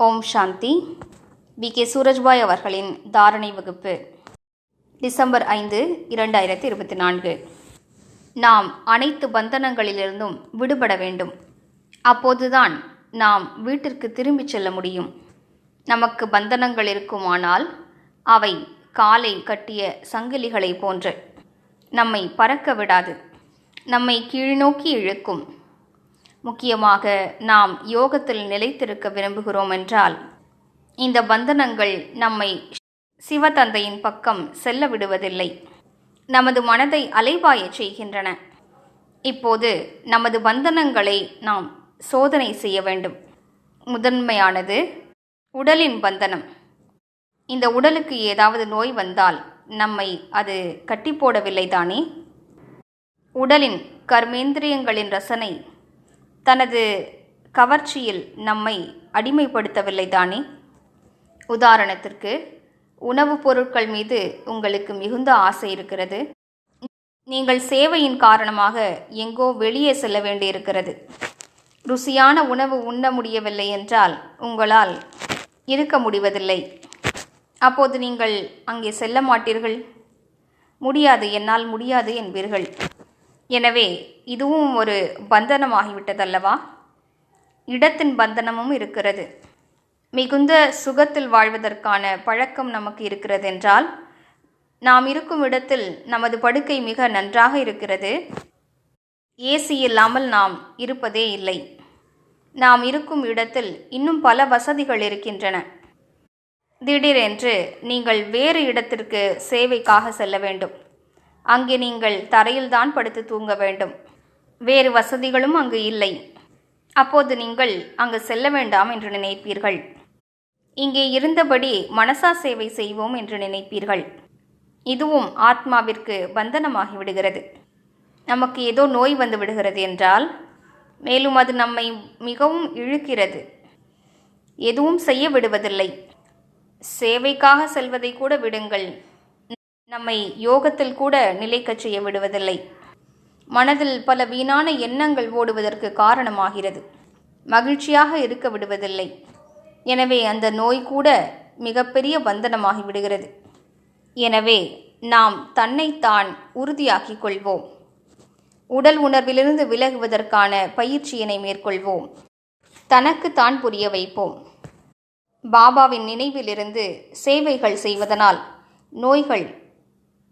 ஓம் சாந்தி. VK. Surajbhai அவர்களின் தாரணை வகுப்பு, டிசம்பர் 5, 2024. நாம் அனைத்து பந்தனங்களிலிருந்தும் விடுபட வேண்டும். அப்போதுதான் நாம் வீட்டிற்கு திரும்பிச் செல்ல முடியும். நமக்கு பந்தனங்கள் இருக்குமானால் அவை காலை கட்டிய சங்கிலிகளை போன்று நம்மை பறக்க விடாது, நம்மை கீழ்நோக்கி இழுக்கும். முக்கியமாக நாம் யோகத்தில் நிலைத்திருக்க விரும்புகிறோம் என்றால் இந்த பந்தனங்கள் நம்மை சிவதந்தையின் பக்கம் செல்ல விடுவதில்லை, நமது மனதை அலைபாயச் செய்கின்றன. இப்போது நமது பந்தனங்களை நாம் சோதனை செய்ய வேண்டும். முதன்மையானது உடலின் பந்தனம். இந்த உடலுக்கு ஏதாவது நோய் வந்தால் நம்மை அது கட்டி போடவில்லை தானே? உடலின் கர்மேந்திரியங்களின் ரசனை தனது கவர்ச்சியில் நம்மை அடிமைப்படுத்தவில்லை தானே? உதாரணத்திற்கு, உணவுப் பொருட்கள் மீது உங்களுக்கு மிகுந்த ஆசை இருக்கிறது. நீங்கள் சேவையின் காரணமாக எங்கோ வெளியே செல்ல வேண்டியிருக்கிறது. ருசியான உணவு உண்ண முடியவில்லை என்றால் உங்களால் இருக்க முடிவதில்லை. அப்போது நீங்கள் அங்கே செல்ல மாட்டீர்கள். முடியாது, என்னால் முடியாது என்பீர்கள். எனவே இதுவும் ஒரு பந்தனமாகிவிட்டதல்லவா? இடத்தின் பந்தனமும் இருக்கிறது. மிகுந்த சுகத்தில் வாழ்வதற்கான பழக்கம் நமக்கு இருக்கிறது என்றால், நாம் இருக்கும் இடத்தில் நமது படுக்கை மிக நன்றாக இருக்கிறது. ஏசி இல்லாமல் நாம் இருப்பதே இல்லை. நாம் இருக்கும் இடத்தில் இன்னும் பல வசதிகள் இருக்கின்றன. திடீரென்று நீங்கள் வேறு இடத்திற்கு சேவைக்காக செல்ல வேண்டும். அங்கே நீங்கள் தரையில்தான் படுத்து தூங்க வேண்டும். வேறு வசதிகளும் அங்கு இல்லை. அப்போது நீங்கள் அங்கு செல்ல வேண்டாம் என்று நினைப்பீர்கள். இங்கே இருந்தபடி மனசா சேவை செய்வோம் என்று நினைப்பீர்கள். இதுவும் ஆத்மாவிற்கு பந்தனமாகிவிடுகிறது. நமக்கு ஏதோ நோய் வந்து விடுகிறது என்றால், மேலும் அது நம்மை மிகவும் இழுக்கிறது. எதுவும் செய்ய விடுவதில்லை. சேவைக்காக செல்வதை கூட விடுங்கள், நம்மை யோகத்தில் கூட நிலைக்கச் செய்ய விடுவதில்லை. மனதில் பல வீணான எண்ணங்கள் ஓடுவதற்கு காரணமாகிறது. மகிழ்ச்சியாக இருக்க விடுவதில்லை. எனவே அந்த நோய் கூட மிகப்பெரிய பந்தனமாகி விடுகிறது. எனவே நாம் தன்னைத்தான் உறுதியாக்கிக் கொள்வோம். உடல் உணர்விலிருந்து விலகுவதற்கான பயிற்சியினை மேற்கொள்வோம். தனக்கு தான் புரிய வைப்போம். பாபாவின் நினைவிலிருந்து சேவைகள் செய்வதனால் நோய்கள்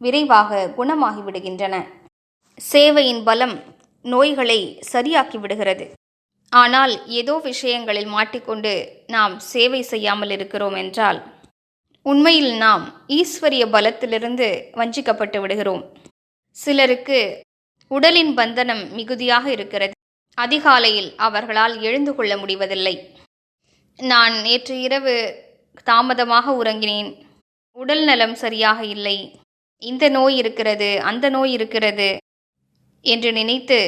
விரைவாக குணமாகிவிடுகின்றன. சேவையின் பலம் நோய்களை சரியாக்கி விடுகிறது. ஆனால் ஏதோ விஷயங்களில் மாட்டிக்கொண்டு நாம் சேவை செய்யாமல் இருக்கிறோம் என்றால், உண்மையில் நாம் ஈஸ்வரிய பலத்திலிருந்து வஞ்சிக்கப்பட்டு விடுகிறோம். சிலருக்கு உடலின் பந்தனம் மிகுதியாக இருக்கிறது. அதிகாலையில் அவர்களால் எழுந்து கொள்ள முடிவதில்லை. நான் நேற்று இரவு தாமதமாக உறங்கினேன், உடல் நலம் சரியாக இல்லை, இந்த நோய் இருக்கிறது, அந்த நோய் இருக்கிறது என்று நினைத்து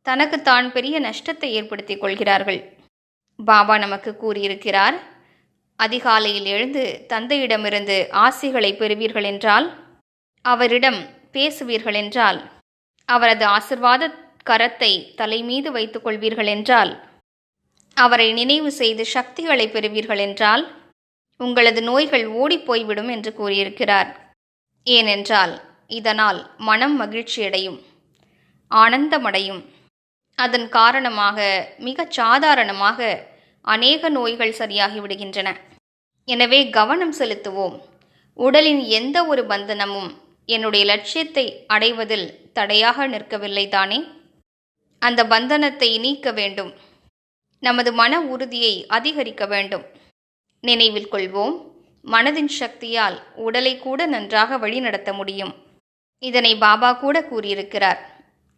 தனக்குத்தான் பெரிய நஷ்டத்தை ஏற்படுத்திக் கொள்கிறார்கள். பாபா நமக்கு கூறியிருக்கிறார், அதிகாலையில் எழுந்து தந்தையிடமிருந்து ஆசிகளை பெறுவீர்கள் என்றால், அவரிடம் பேசுவீர்கள் என்றால், அவரது ஆசிர்வாத கரத்தை தலை மீது வைத்துக் கொள்வீர்கள் என்றால், அவரை நினைவு செய்து சக்திகளை பெறுவீர்கள் என்றால், உங்களது நோய்கள் ஓடிப்போய்விடும் என்று கூறியிருக்கிறார். ஏனென்றால் இதனால் மனம் மகிழ்ச்சியடையும், ஆனந்தமடையும். அதன் காரணமாக மிகச் சாதாரணமாக அநேக நோய்கள் சரியாகிவிடுகின்றன. எனவே கவனம் செலுத்துவோம். உடலின் எந்த ஒரு பந்தனமும் என்னுடைய லட்சியத்தை அடைவதில் தடையாக நிற்கவில்லை தானே? அந்த பந்தனத்தை நீக்க வேண்டும். நமது மன உறுதியை அதிகரிக்க வேண்டும். நினைவில் கொள்வோம், மனதின் சக்தியால் உடலை கூட நன்றாக வழிநடத்த முடியும். இதனை பாபா கூட கூறியிருக்கிறார்.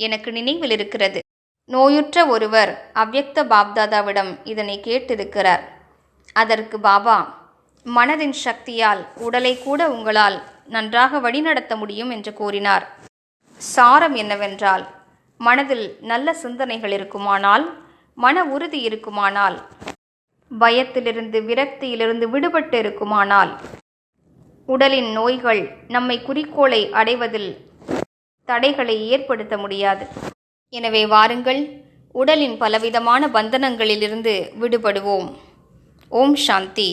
எனக்கு நினைவில் இருக்கிறது, நோயுற்ற ஒருவர் அவ்யக்த பாப்தாதாவிடம் இதனை கேட்டிருக்கிறார். அதற்கு பாபா, மனதின் சக்தியால் உடலை கூட உங்களால் நன்றாக வழிநடத்த முடியும் என்று கூறினார். சாரம் என்னவென்றால், மனதில் நல்ல சிந்தனைகள் இருக்குமானால், மன உறுதி இருக்குமானால், பயத்திலிருந்து விரக்தியிலிருந்து விடுபட்டு இருக்குமானால், உடலின் நோய்கள் நம்மை குறிக்கோளை அடைவதில் தடைகளை ஏற்படுத்த முடியாது. எனவே வாருங்கள், உடலின் பலவிதமான பந்தனங்களிலிருந்து விடுபடுவோம். ஓம் சாந்தி.